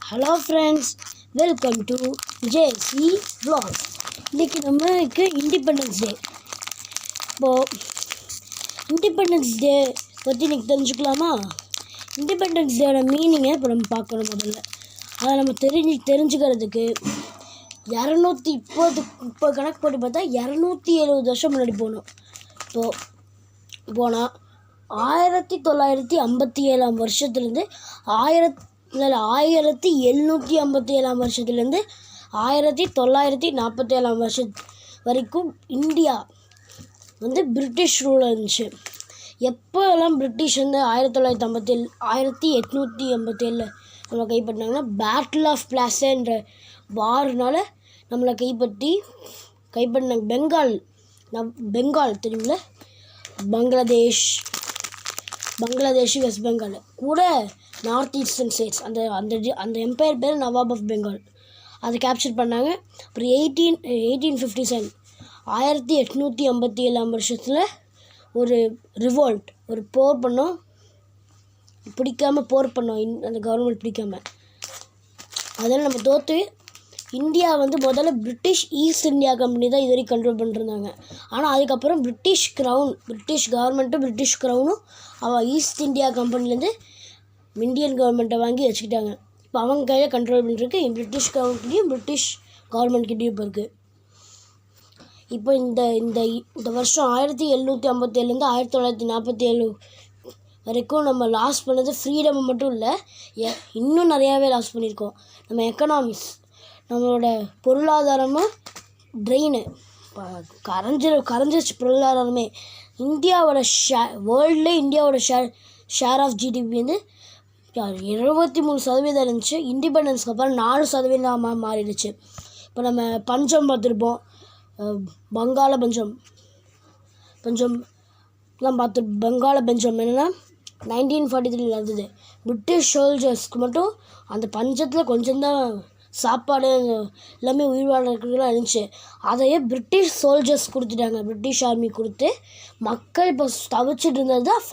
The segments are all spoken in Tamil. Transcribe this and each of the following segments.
Hello friends, welcome to JC vlogs. இன்றைக்கி நம்மளுக்கு இண்டிபெண்டன்ஸ் டே. இப்போது இண்டிபெண்டன்ஸ் டே பற்றி இன்றைக்கி தெரிஞ்சுக்கலாமா? இண்டிபெண்டன்ஸ் டேயோட மீனிங்கை இப்போ நம்ம பார்க்கணும். முதல்ல அதை நம்ம தெரிஞ்சுக்கிறதுக்கு 230 கணக்கு போட்டு பார்த்தா 270 வருஷம் முன்னாடி போனால் 1957 வருஷத்துலேருந்து 1757 வருஷத்துலேருந்து 1947 வருஷம் வரைக்கும் இந்தியா பிரிட்டிஷ் ரூலில் இருந்துச்சு. எப்போல்லாம் பிரிட்டிஷ் 1857 நம்மளை கைப்பற்றினாங்கன்னா பேட்டில் ஆஃப் பிளாஸேன்ற வார்னால் நம்மளை கைப்பற்றினாங்க. பெங்கால் தெரியுங்களா? பங்களாதேஷ், வெஸ்ட் பெங்கால் கூட நார்த் ஈஸ்டர்ன் ஸ்டேட்ஸ், அந்த எம்பையர் பேர் நவாப் ஆஃப் பெங்கால். அதை கேப்சர் பண்ணாங்க. அப்புறம் 1857 வருஷத்தில் ஒரு ரிவோல்ட், ஒரு போர் பண்ணோம். அந்த கவர்மெண்ட் பிடிக்காமல். அதில் நம்ம தோற்று இந்தியா முதல்ல பிரிட்டிஷ் ஈஸ்ட் இந்தியா கம்பெனி தான் இது வரைக்கும் கண்ட்ரோல் பண்ணிருந்தாங்க. ஆனால் அதுக்கப்புறம் பிரிட்டிஷ் கவர்மெண்ட்டும் பிரிட்டிஷ் க்ரௌனும் ஈஸ்ட் இந்தியா கம்பெனிலேருந்து இந்தியன் கவர்மெண்ட்டை வாங்கி வச்சுக்கிட்டாங்க. இப்போ அவங்க கையில் கண்ட்ரோல் பண்ணிருக்கு. பிரிட்டிஷ் கவர்மெண்ட்லேயும் பிரிட்டிஷ் கவர்மெண்ட்கிட்டையும் இப்போ இருக்குது. இப்போ இந்த வருஷம் 1757 1947 வரைக்கும் நம்ம லாஸ் பண்ணது ஃப்ரீடம் மட்டும் இல்லை, இன்னும் நிறையாவே லாஸ் பண்ணியிருக்கோம். நம்ம எக்கனாமிக்ஸ், நம்மளோட பொருளாதாரமாக ட்ரெயின் கரைஞ்சிருச்சு. பொருளாதாரமே வேர்ல்ட்லேயே இந்தியாவோட ஷேர் ஆஃப் ஜிடிபி 23% இருந்துச்சு. இண்டிபெண்டன்ஸ்க்கு அப்புறம் 4% மாறிடுச்சு. இப்போ நம்ம பஞ்சம் பார்த்துருப்போம், பங்காள பஞ்சம் என்னென்னா 1943 நடந்தது. பிரிட்டிஷ் சோல்ஜர்ஸ்க்கு மட்டும் அந்த பஞ்சத்தில் கொஞ்சம்தான் சாப்பாடு எல்லாமே உயிர் வாழ்றதுக்குலாம் இருந்துச்சு. அதையே பிரிட்டிஷ் சோல்ஜர்ஸ் கொடுத்துட்டாங்க. பிரிட்டிஷ் ஆர்மி கொடுத்து மக்கள் இப்போ தவிச்சிட்டு இருந்தது தான்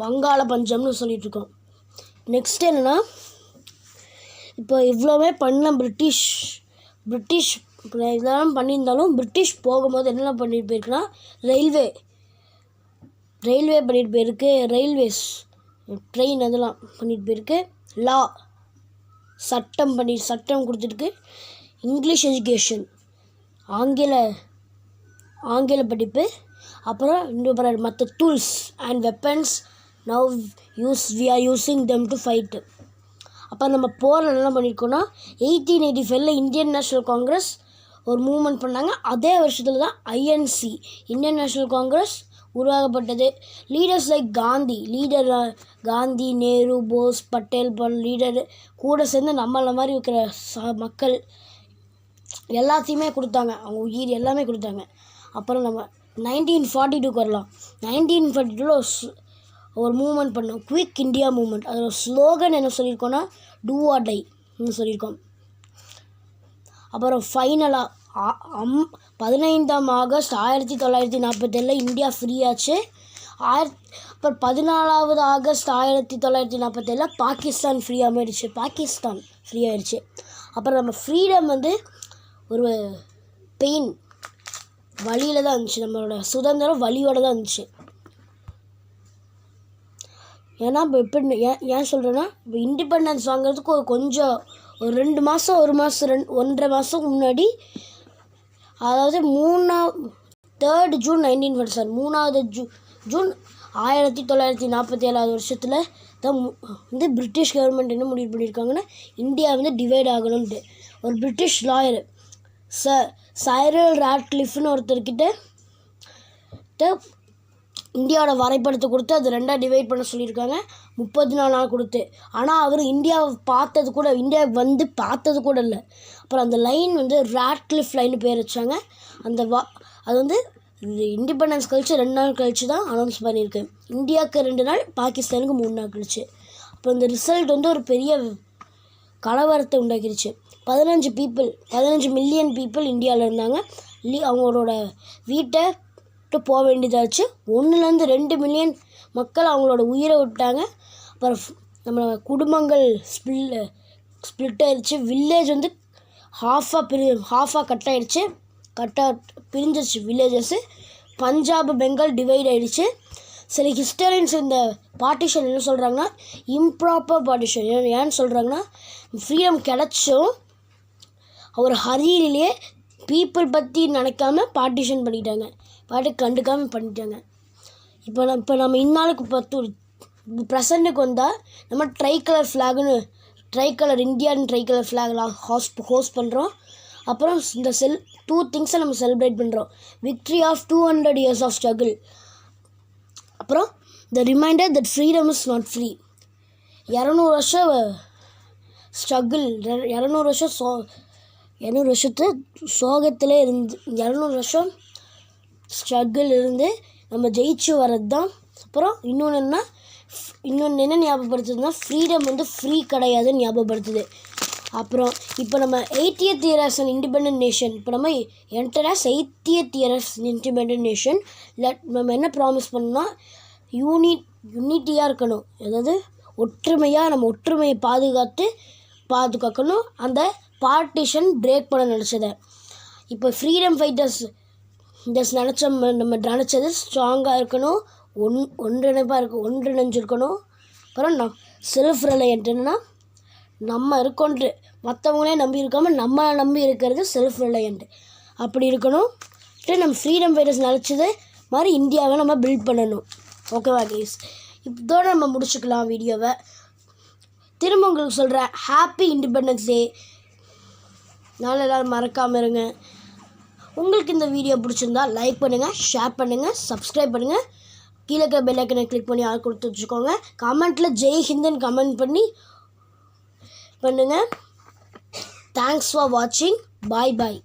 பங்காள பஞ்சம்னு சொல்லிகிட்ருக்கோம். நெக்ஸ்ட் என்னென்னா, இப்போ இவ்வளோவே பண்ண பிரிட்டிஷ் இதெல்லாம் பண்ணியிருந்தாலும் பிரிட்டிஷ் போகும்போது என்னெல்லாம் பண்ணிட்டு போயிருக்குன்னா, ரயில்வே பண்ணிட்டு போயிருக்கு, ரயில்வேஸ் ட்ரெயின் அதெல்லாம் பண்ணிட்டு போயிருக்கு. சட்டம் கொடுத்துருக்கு. இங்கிலீஷ் எஜுகேஷன், ஆங்கில படிப்பு. அப்புறம் இன்னும் மற்ற tools and weapons we are using them to fight. அப்போ நம்ம போரில் என்ன பண்ணியிருக்கோன்னா, 1885 இந்தியன் நேஷ்னல் காங்கிரஸ் ஒரு மூவ்மெண்ட் பண்ணாங்க. அதே வருஷத்தில் தான் ஐஎன்சி, இந்தியன் நேஷ்னல் காங்கிரஸ் உருவாக்கப்பட்டது. Leaders like Gandhi, Nehru, Bose, Patel leader கூட சேர்ந்து நம்மள மாதிரி இருக்கிற மக்கள் எல்லாத்தையுமே கொடுத்தாங்க. அவங்க உயிர் எல்லாமே கொடுத்தாங்க. அப்புறம் நம்ம 1942 வரலாம். 1942 ஒரு மூவ்மெண்ட் பண்ணோம், குவிக் இந்தியா மூவ்மெண்ட். அதோட ஸ்லோகன் என்ன சொல்லியிருக்கோன்னா, டூ ஆர் டைன்னு சொல்லியிருக்கோம். அப்புறம் ஃபைனலாக 15 ஆகஸ்ட் 1947 இந்தியா ஃப்ரீ ஆச்சு. அப்புறம் 14 ஆகஸ்ட் 1947 பாகிஸ்தான் ஃப்ரீ ஆயிடுச்சு. அப்புறம் நம்ம ஃப்ரீடம் ஒரு பெயின் வழியில் தான் இருந்துச்சு. நம்மளோட சுதந்திரம் வழியோடு தான் இருந்துச்சு. ஏன்னா இப்போ எப்படி ஏன் சொல்கிறேன்னா, இப்போ இண்டிபெண்டன்ஸ் வாங்குறதுக்கு ஒரு 2 மாதம் 1.5 மாதம் முன்னாடி, அதாவது 3 ஜூன் 1947 வருஷத்தில் தான் பிரிட்டிஷ் கவர்மெண்ட் என்ன முடிவு பண்ணியிருக்காங்கன்னா, இந்தியா டிவைட் ஆகணும்ன்ட்டு. ஒரு பிரிட்டிஷ் லாயர் சைரல் ராட்க்ளிஃப்னு ஒருத்தர்கிட்ட இந்தியாவோட வரைபடத்தை கொடுத்து அது 2 டிவைட் பண்ண சொல்லியிருக்காங்க. 34 நாள் கொடுத்து. ஆனால் அவர் இந்தியாவுக்கு பார்த்தது கூட இல்லை. அப்புறம் அந்த லைன் ராட்க்ளிஃப் லைன்னு பேர் வச்சாங்க. அது இண்டிபெண்டன்ஸ் கழிச்சு 2 நாள் கழிச்சு தான் அனௌன்ஸ் பண்ணியிருக்கு. இந்தியாவுக்கு 2 நாள், பாகிஸ்தானுக்கு 3 நாள் கழிச்சு. அப்போ இந்த ரிசல்ட் ஒரு பெரிய கலவரத்தை உண்டாக்கிடுச்சு. 15 மில்லியன் பீப்புள் இந்தியாவில் இருந்தாங்க. அவங்களோட வீட்டை போக வேண்டியதாச்சு. 1-2 மில்லியன் மக்கள் அவங்களோட உயிரை விட்டாங்க. அப்புறம் நம்ம குடும்பங்கள் ஸ்ப்ளிட் ஆயிடுச்சு. வில்லேஜ் வந்து ஹாஃபாக கட் ஆகிடுச்சு. பிரிஞ்சிருச்சு வில்லேஜஸ்ஸு. பஞ்சாப் பெங்கால் டிவைட் ஆகிடுச்சு. சில ஹிஸ்டரியன்ஸ் இந்த பார்ட்டிஷன் என்ன சொல்கிறாங்கன்னா இம்ப்ராப்பர் பார்ட்டிஷன். ஏன்னு சொல்கிறாங்கன்னா ஃப்ரீடம் கிடச்சும் ஒரு ஹரியிலே பீப்புள் பற்றி நினைக்காம பார்ட்டிஷன் பண்ணிட்டாங்க, கண்டுக்காமல் பண்ணிட்டாங்க. இப்போ நம்ம இந்நாளுக்கு ப்ரெசண்ட்டுக்கு வந்தால் நம்ம ட்ரை கலர் இந்தியான்னு ட்ரை கலர் ஃப்ளாக்லாம் ஹோஸ்ட் பண்ணுறோம். அப்புறம் இந்த 2 திங்ஸை நம்ம செலிப்ரேட் பண்ணுறோம். Victory of 200 years of struggle. அப்புறம் the reminder that freedom is not free. 200 வருஷம் ஸ்ட்ரகிள், 200 வருஷத்து சோகத்திலே இருந்து 200 வருஷம் ஸ்ட்ரகிள் இருந்து நம்ம ஜெயிச்சு வர்றது தான். அப்புறம் இன்னொன்று என்ன ஞாபகப்படுத்துதுன்னா ஃப்ரீடம் வந்து ஃப்ரீ கிடையாதுன்னு ஞாபகப்படுத்துது. அப்புறம் இப்போ நம்ம 80th year as an independent nation. இப்போ நம்ம enter as 80th year as independent nation. நம்ம என்ன ப்ராமிஸ் பண்ணோம்னா யூனிட்டியாக இருக்கணும். அதாவது நம்ம ஒற்றுமையை பாதுகாக்கணும். அந்த பார்ட்டிஷன் பிரேக் பண்ண நினச்சதை இப்போ ஃப்ரீடம் ஃபைட்டர்ஸ் நம்ம நினச்சது ஸ்ட்ராங்காக இருக்கணும், ஒன்றிணைஞ்சிருக்கணும். அப்புறம் செல்ஃப் ரிலையன்ட்னா நம்ம இருக்கோன்று மற்றவங்களே நம்பி இருக்காமல் நம்ம நம்பி இருக்கிறது செல்ஃப் ரிலையன்ட். அப்படி இருக்கணும். நம்ம ஃப்ரீடம் ஃபைட்டர்ஸ் நினச்சது மாதிரி இந்தியாவை நம்ம பில்ட் பண்ணணும். ஓகேவா கைஸ்? இதோட நம்ம முடிச்சுக்கலாம் வீடியோவை. திரும்ப உங்களுக்கு சொல்கிறேன், ஹாப்பி இண்டிபெண்டன்ஸ் டே. நாளை எல்லோரும் மறக்காமல் இருங்க. உங்களுக்கு இந்த வீடியோ பிடிச்சிருந்தா லைக் பண்ணுங்கள், ஷேர் பண்ணுங்கள், சப்ஸ்கிரைப் பண்ணுங்கள். கீழே இருக்க பெல் ஐக்கனை கிளிக் பண்ணி ஆள் கொடுத்து வச்சுக்கோங்க. கமெண்ட்டில் ஜெய் ஹிந்துன்னு கமெண்ட் பண்ணுங்கள். தேங்க்ஸ் ஃபார் வாட்சிங். பாய்.